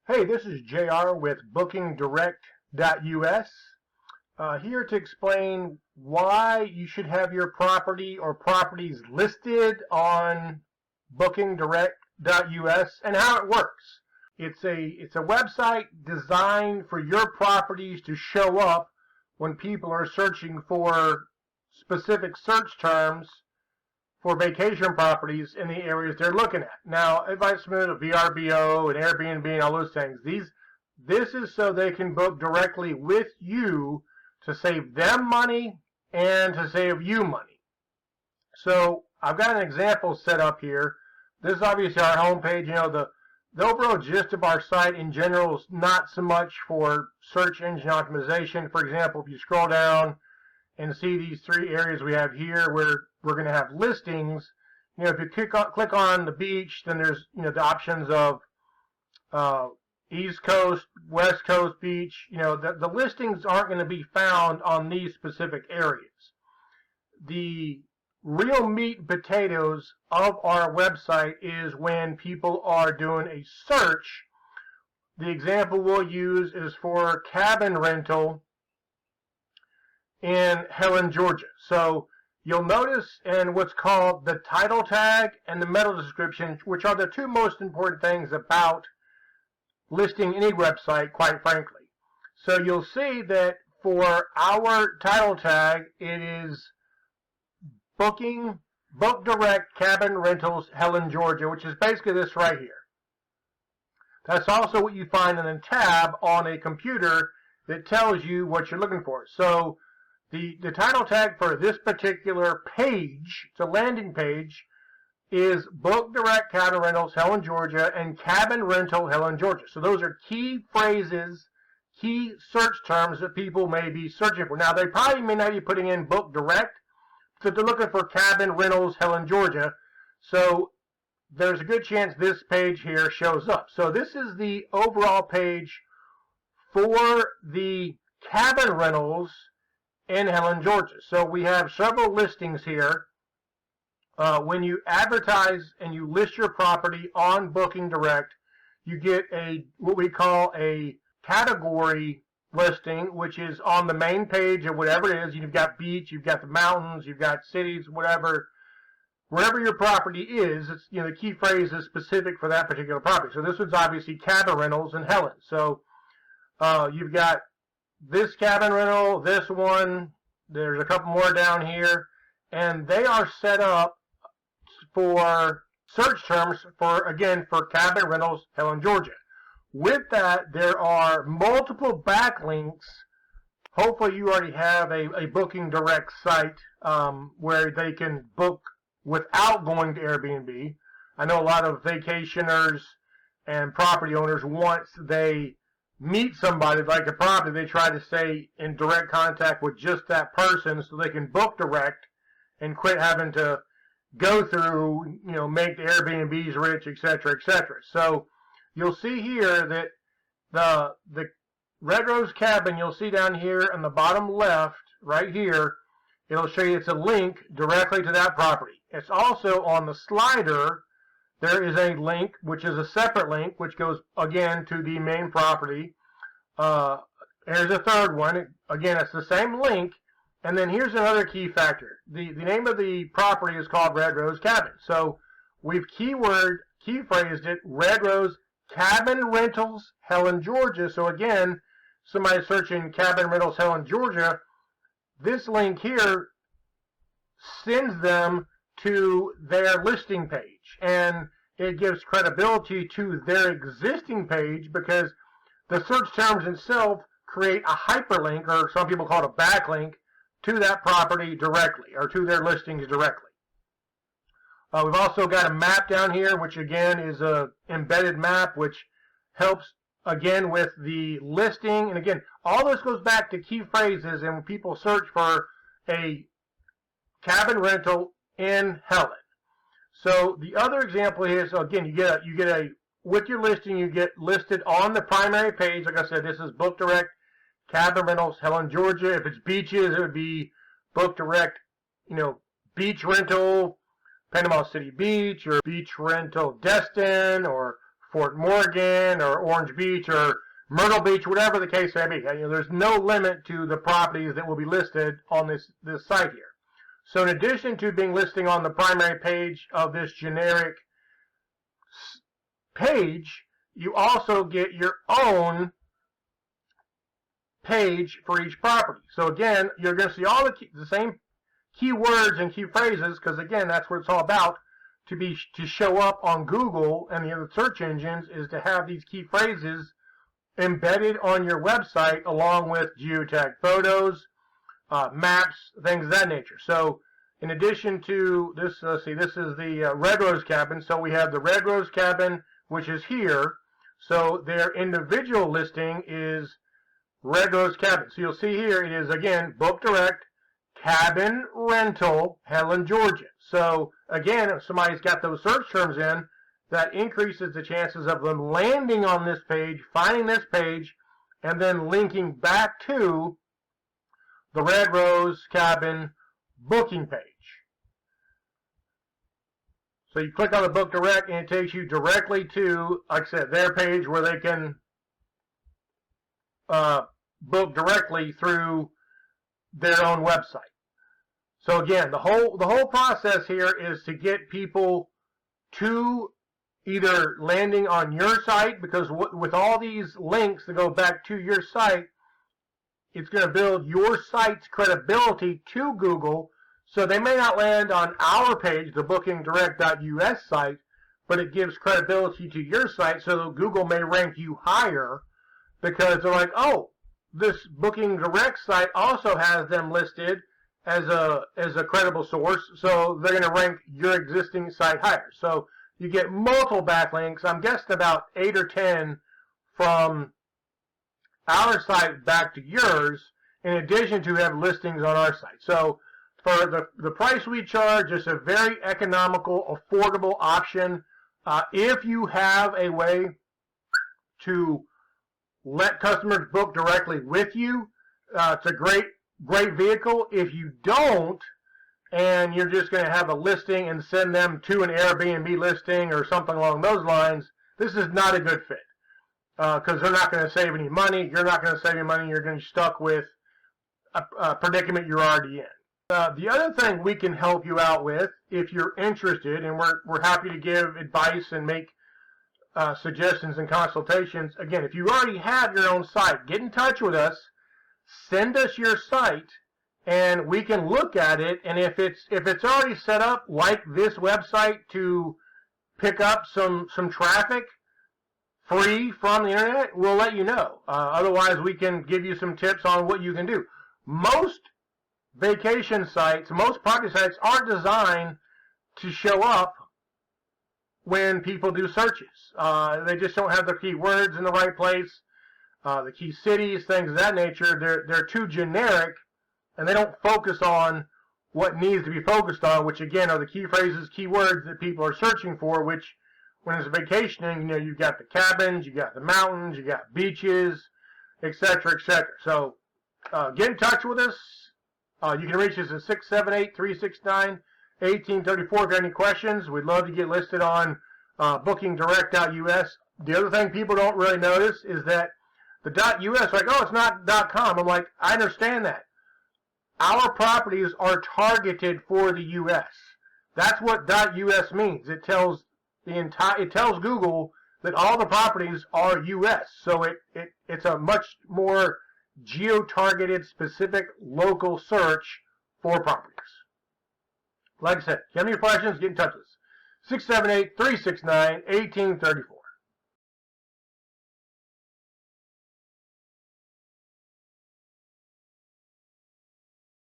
Hey, this is JR with bookingdirect.us, here to explain why you should have your property or properties listed on bookingdirect.us and how it works. It's a website designed for your properties to show up when people are searching for specific search terms for vacation properties in the areas they're looking at. Now, if I submit a VRBO and Airbnb and all those things, this is so they can book directly with you to save them money and to save you money. So I've got an example set up here. This is obviously our homepage. The overall gist of our site in general is not so much for search engine optimization. For example, if you scroll down and see these three areas we have here where we're going to have listings. If you click on the beach, then there's the options of East Coast, West Coast beach. The listings aren't going to be found on these specific areas. The real meat and potatoes of our website is when people are doing a search. The example we'll use is for cabin rental in Helen, Georgia. So you'll notice in what's called the title tag and the meta description, which are the two most important things about listing any website, quite frankly. So you'll see that for our title tag, it is Book Direct Cabin Rentals Helen, Georgia, which is basically this right here. That's also what you find in a tab on a computer that tells you what you're looking for. So the title tag for this particular page, it's a landing page, is Book Direct Cabin Rentals Helen, Georgia and Cabin Rental Helen, Georgia. So those are key phrases, key search terms that people may be searching for. Now, they probably may not be putting in Book Direct, but they're looking for Cabin Rentals Helen, Georgia. So there's a good chance this page here shows up. So this is the overall page for the cabin rentals in Helen, Georgia. So we have several listings here. When you advertise and you list your property on Booking Direct, you get what we call a category listing, which is on the main page of whatever it is. You've got beach, you've got the mountains, you've got cities, whatever. Wherever your property is, it's the key phrase is specific for that particular property. So this one's obviously cabin rentals in Helen. So you've got this cabin rental, this one, there's a couple more down here, and they are set up for search terms for cabin rentals Helen, Georgia. With that, there are multiple backlinks. Hopefully you already have a Booking Direct site where they can book without going to Airbnb. I know a lot of vacationers and property owners, once they meet somebody like a property, they try to stay in direct contact with just that person so they can book direct and quit having to go through, make the Airbnbs rich, etc., etc. So you'll see here that the Red Rose Cabin, you'll see down here on the bottom left, right here, it'll show you it's a link directly to that property. It's also on the slider. There is a link, which is a separate link, which goes, again, to the main property. Here's a third one. Again, it's the same link. And then here's another key factor. The name of the property is called Red Rose Cabin. So we've key phrased it, Red Rose Cabin Rentals Helen, Georgia. So again, somebody searching Cabin Rentals Helen, Georgia, this link here sends them to their listing page. And it gives credibility to their existing page because the search terms itself create a hyperlink, or some people call it a backlink, to that property directly, or to their listings directly. We've also got a map down here, which again is a embedded map, which helps again with the listing. And again, all this goes back to key phrases and when people search for a cabin rental in Helen. So the other example here, so again, with your listing, you get listed on the primary page. Like I said, this is Book Direct Cabin Rentals Helen, Georgia. If it's beaches, it would be Book Direct, beach rental Panama City Beach, or beach rental Destin, or Fort Morgan or Orange Beach or Myrtle Beach, whatever the case may be. There's no limit to the properties that will be listed on this site here. So in addition to being listing on the primary page of this generic page, you also get your own page for each property. So again, you're going to see all the same keywords and key phrases, because again, that's what it's all about, to show up on Google and the other search engines, is to have these key phrases embedded on your website along with geotagged photos, maps, things of that nature. So in addition to this, let's see, this is the Red Rose Cabin. So we have the Red Rose Cabin, which is here. So their individual listing is Red Rose Cabin. So you'll see here it is, again, Book Direct, Cabin Rental, Helen, Georgia. So again, if somebody's got those search terms in, that increases the chances of them landing on this page, finding this page, and then linking back to the Red Rose Cabin booking page. So you click on the Book Direct and it takes you directly to, like I said, their page where they can book directly through their own website. So again, the whole process here is to get people to either landing on your site, because with all these links that go back to your site, it's going to build your site's credibility to Google. So they may not land on our page, the bookingdirect.us site, but it gives credibility to your site, so Google may rank you higher, because they're like, oh, this Booking Direct site also has them listed as a credible source, so they're going to rank your existing site higher. So you get multiple backlinks. I'm guessing about 8 or 10 from our site back to yours, in addition to have listings on our site. So for the price we charge, it's a very economical, affordable option. If you have a way to let customers book directly with you, it's a great vehicle. If you don't, and you're just going to have a listing and send them to an Airbnb listing or something along those lines, this is not a good fit, because they're not going to save any money. You're not going to save any money. You're going to be stuck with a predicament you're already in. The other thing we can help you out with, if you're interested, and we're happy to give advice and make suggestions and consultations. Again, if you already have your own site, get in touch with us, send us your site, and we can look at it. And if it's already set up like this website to pick up some traffic free from the internet, we'll let you know. Otherwise, we can give you some tips on what you can do. Most vacation sites, most property sites are designed to show up when people do searches. They just don't have the keywords in the right place, the key cities, things of that nature. They're too generic, and they don't focus on what needs to be focused on, which again are the key phrases, keywords that people are searching for, which when it's vacationing, you've got the cabins, you've got the mountains, you've got beaches, etc., etc. So get in touch with us. You can reach us at 678-369-1834 if you have any questions. We'd love to get listed on bookingdirect.us. The other thing people don't really notice is that the .us, like, oh, it's not .com. I'm like, I understand that. Our properties are targeted for the U.S. That's what .us means. It tells Google that all the properties are U.S. So it's a much more geo-targeted, specific local search for properties. Like I said, if you have any questions, get in touch with us. 678-369-1834.